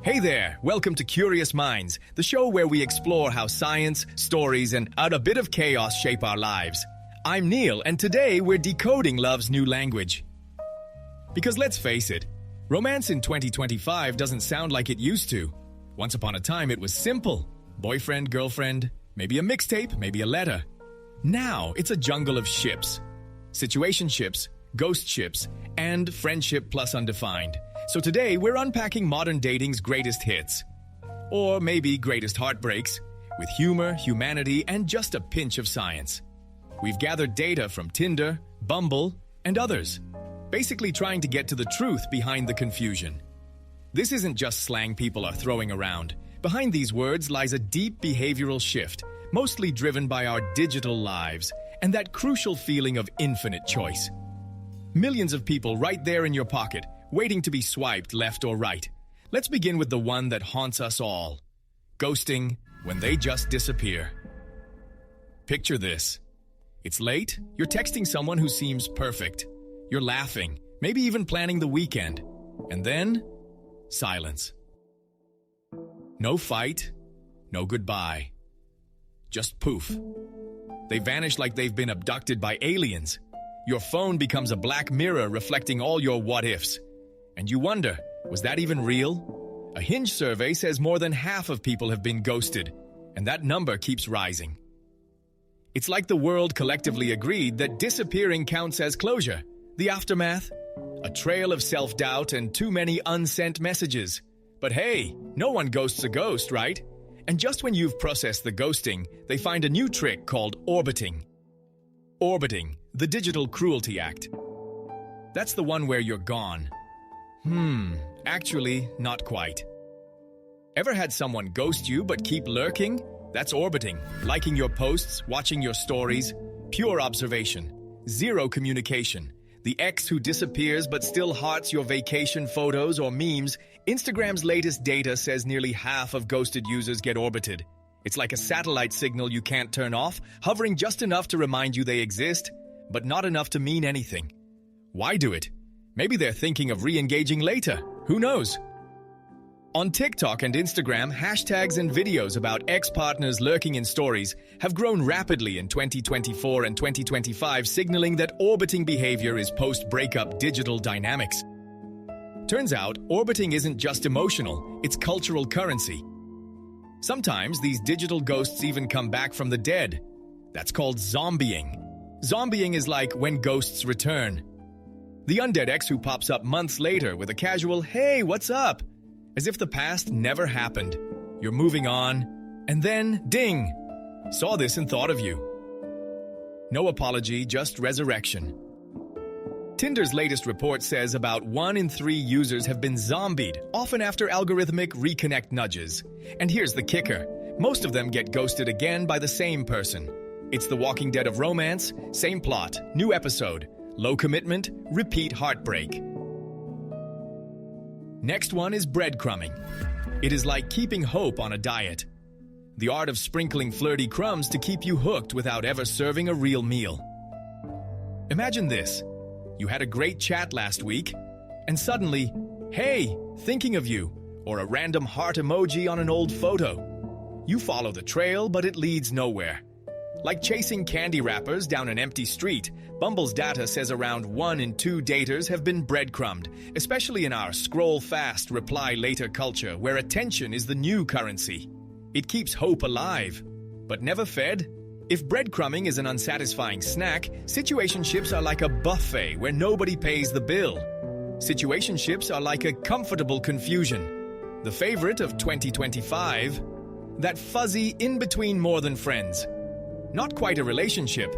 Hey there, welcome to Curious Minds, the show where we explore how science, stories, and a bit of chaos shape our lives. I'm Neil, and today we're decoding love's new language. Because let's face it, romance in 2025 doesn't sound like it used to. Once upon a time, it was simple. Boyfriend, girlfriend, maybe a mixtape, maybe a letter. Now, it's a jungle of ships. Situationships, ghost ships, and friendship plus undefined. So today, we're unpacking modern dating's greatest hits. Or maybe greatest heartbreaks, with humor, humanity, and just a pinch of science. We've gathered data from Tinder, Bumble, and others, basically trying to get to the truth behind the confusion. This isn't just slang people are throwing around. Behind these words lies a deep behavioral shift, mostly driven by our digital lives, and that crucial feeling of infinite choice. Millions of people right there in your pocket, waiting to be swiped left or right. Let's begin with the one that haunts us all. Ghosting when they just disappear. Picture this. It's late, you're texting someone who seems perfect. You're laughing, maybe even planning the weekend. And then, silence. No fight, no goodbye. Just poof. They vanish like they've been abducted by aliens. Your phone becomes a black mirror reflecting all your what-ifs. And you wonder, was that even real? A Hinge survey says more than half of people have been ghosted, and that number keeps rising. It's like the world collectively agreed that disappearing counts as closure. The aftermath? A trail of self-doubt and too many unsent messages. But hey, no one ghosts a ghost, right? And just when you've processed the ghosting, they find a new trick called orbiting. Orbiting, the digital cruelty act. That's the one where you're gone. Actually, not quite. Ever had someone ghost you but keep lurking? That's orbiting. Liking your posts, watching your stories. Pure observation. Zero communication. The ex who disappears but still hearts your vacation photos or memes. Instagram's latest data says nearly half of ghosted users get orbited. It's like a satellite signal you can't turn off, hovering just enough to remind you they exist, but not enough to mean anything. Why do it? Maybe they're thinking of re-engaging later. Who knows? On TikTok and Instagram, hashtags and videos about ex-partners lurking in stories have grown rapidly in 2024 and 2025, signaling that orbiting behavior is post-breakup digital dynamics. Turns out, orbiting isn't just emotional, it's cultural currency. Sometimes these digital ghosts even come back from the dead. That's called zombieing. Zombieing is like when ghosts return. The undead ex who pops up months later with a casual, "Hey, what's up?" As if the past never happened. You're moving on, and then, ding! Saw this and thought of you. No apology, just resurrection. Tinder's latest report says about 1 in 3 users have been zombied, often after algorithmic reconnect nudges. And here's the kicker. Most of them get ghosted again by the same person. It's the Walking Dead of romance, same plot, new episode. Low commitment, repeat heartbreak. Next one is breadcrumbing. It is like keeping hope on a diet. The art of sprinkling flirty crumbs to keep you hooked without ever serving a real meal. Imagine this. You had a great chat last week, and suddenly, "Hey, thinking of you," or a random heart emoji on an old photo. You follow the trail, but it leads nowhere. Like chasing candy wrappers down an empty street, Bumble's data says around 1 in 2 daters have been breadcrumbed, especially in our scroll-fast, reply-later culture where attention is the new currency. It keeps hope alive, but never fed. If breadcrumbing is an unsatisfying snack, situationships are like a buffet where nobody pays the bill. Situationships are like a comfortable confusion. The favorite of 2025, that fuzzy in-between more than friends. Not quite a relationship.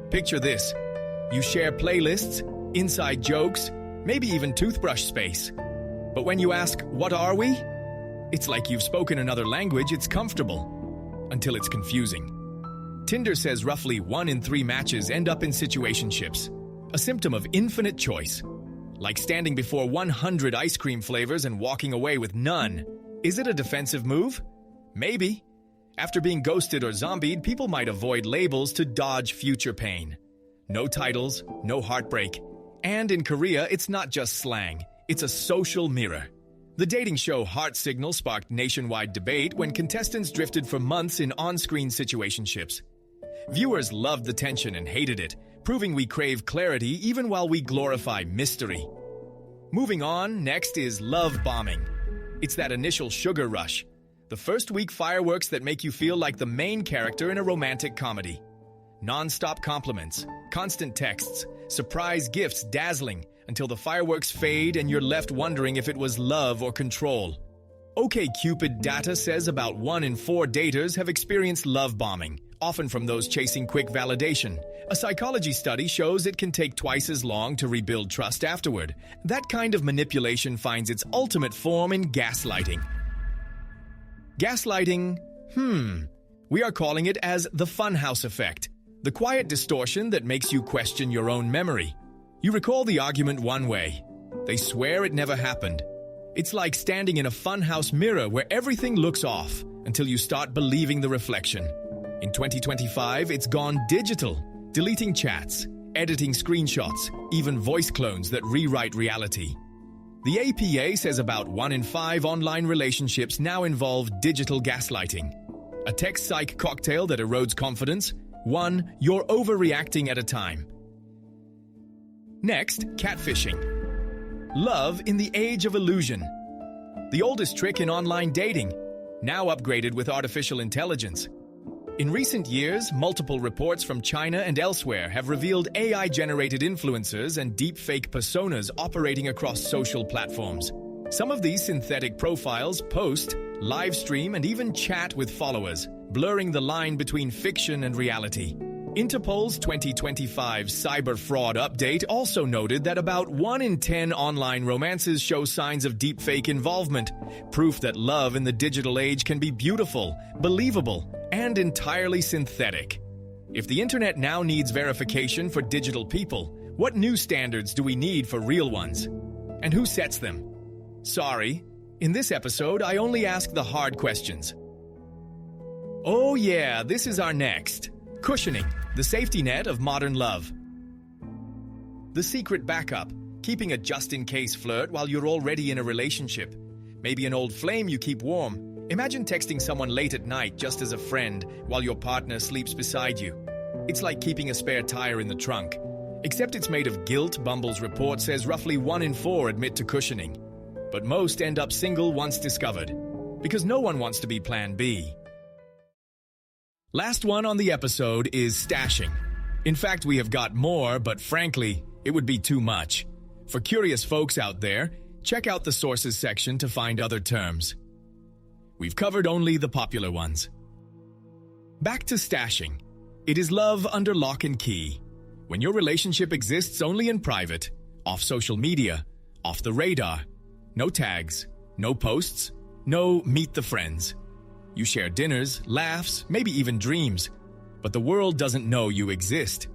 Picture this. You share playlists, inside jokes, maybe even toothbrush space. But when you ask, "What are we?" It's like you've spoken another language, it's comfortable. Until it's confusing. Tinder says roughly 1 in 3 matches end up in situationships. A symptom of infinite choice. Like standing before 100 ice cream flavors and walking away with none. Is it a defensive move? Maybe. After being ghosted or zombied, people might avoid labels to dodge future pain. No titles, no heartbreak. And in Korea, it's not just slang, it's a social mirror. The dating show Heart Signal sparked nationwide debate when contestants drifted for months in on-screen situationships. Viewers loved the tension and hated it, proving we crave clarity even while we glorify mystery. Moving on, next is love bombing. It's that initial sugar rush. The first-week fireworks that make you feel like the main character in a romantic comedy. Non-stop compliments, constant texts, surprise gifts dazzling until the fireworks fade and you're left wondering if it was love or control. OkCupid data says about 1 in 4 daters have experienced love bombing, often from those chasing quick validation. A psychology study shows it can take twice as long to rebuild trust afterward. That kind of manipulation finds its ultimate form in gaslighting. Gaslighting, we are calling it as the funhouse effect, the quiet distortion that makes you question your own memory. You recall the argument one way. They swear it never happened. It's like standing in a funhouse mirror where everything looks off until you start believing the reflection. In 2025, it's gone digital, deleting chats, editing screenshots, even voice clones that rewrite reality. The APA says about 1 in 5 online relationships now involve digital gaslighting. A text psych cocktail that erodes confidence. 1, you're overreacting at a time. Next, catfishing. Love in the age of illusion. The oldest trick in online dating, now upgraded with artificial intelligence. In recent years, multiple reports from China and elsewhere have revealed AI-generated influencers and deepfake personas operating across social platforms. Some of these synthetic profiles post, live stream, and even chat with followers, blurring the line between fiction and reality. Interpol's 2025 cyber fraud update also noted that about 1 in 10 online romances show signs of deepfake involvement, proof that love in the digital age can be beautiful, believable, and entirely synthetic. If the internet now needs verification for digital people, what new standards do we need for real ones? And who sets them? Sorry, in this episode I only ask the hard questions. Oh yeah, this is our next. Cushioning, the safety net of modern love. The secret backup, keeping a just-in-case flirt while you're already in a relationship. Maybe an old flame you keep warm. Imagine texting someone late at night just as a friend while your partner sleeps beside you. It's like keeping a spare tire in the trunk. Except it's made of guilt. Bumble's report says roughly 1 in 4 admit to cushioning. But most end up single once discovered. Because no one wants to be plan B. Last one on the episode is stashing. In fact, we have got more, but frankly, it would be too much. For curious folks out there, check out the sources section to find other terms. We've covered only the popular ones. Back to stashing. It is love under lock and key. When your relationship exists only in private, off social media, off the radar, no tags, no posts, no meet the friends. You share dinners, laughs, maybe even dreams, but the world doesn't know you exist.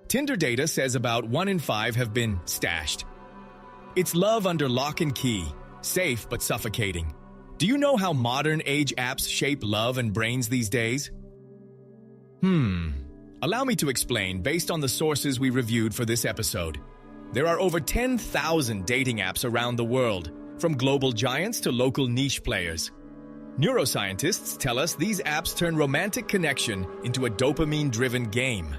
Tinder data says about 1 in 5 have been stashed. It's love under lock and key, safe but suffocating. Do you know how modern age apps shape love and brains these days? Allow me to explain based on the sources we reviewed for this episode. There are over 10,000 dating apps around the world, from global giants to local niche players. Neuroscientists tell us these apps turn romantic connection into a dopamine-driven game.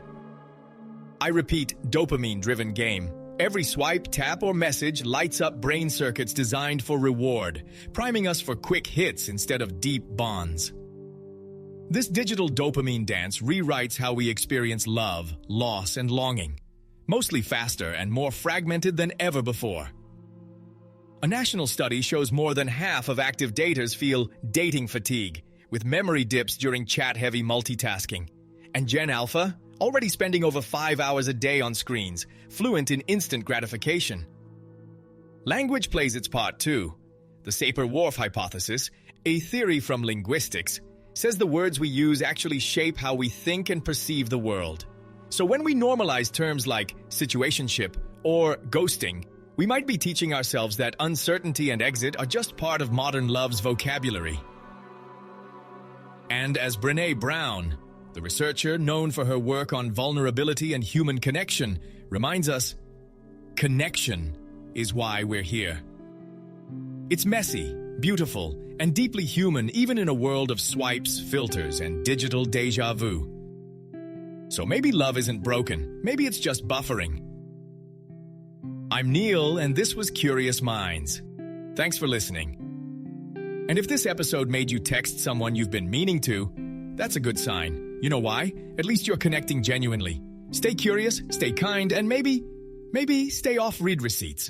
I repeat, dopamine-driven game. Every swipe, tap, or message lights up brain circuits designed for reward, priming us for quick hits instead of deep bonds. This digital dopamine dance rewrites how we experience love, loss, and longing, mostly faster and more fragmented than ever before. A national study shows more than half of active daters feel dating fatigue, with memory dips during chat-heavy multitasking. And Gen Alpha, already spending over 5 hours a day on screens, fluent in instant gratification. Language plays its part too. The Sapir-Whorf hypothesis, a theory from linguistics, says the words we use actually shape how we think and perceive the world. So when we normalize terms like situationship or ghosting, we might be teaching ourselves that uncertainty and exit are just part of modern love's vocabulary. And as Brené Brown, the researcher known for her work on vulnerability and human connection, reminds us, connection is why we're here. It's messy, beautiful, and deeply human even in a world of swipes, filters, and digital déjà vu. So maybe love isn't broken, maybe it's just buffering. I'm Neil, and this was Curious Minds. Thanks for listening. And if this episode made you text someone you've been meaning to, that's a good sign. You know why? At least you're connecting genuinely. Stay curious, stay kind, and maybe stay off read receipts.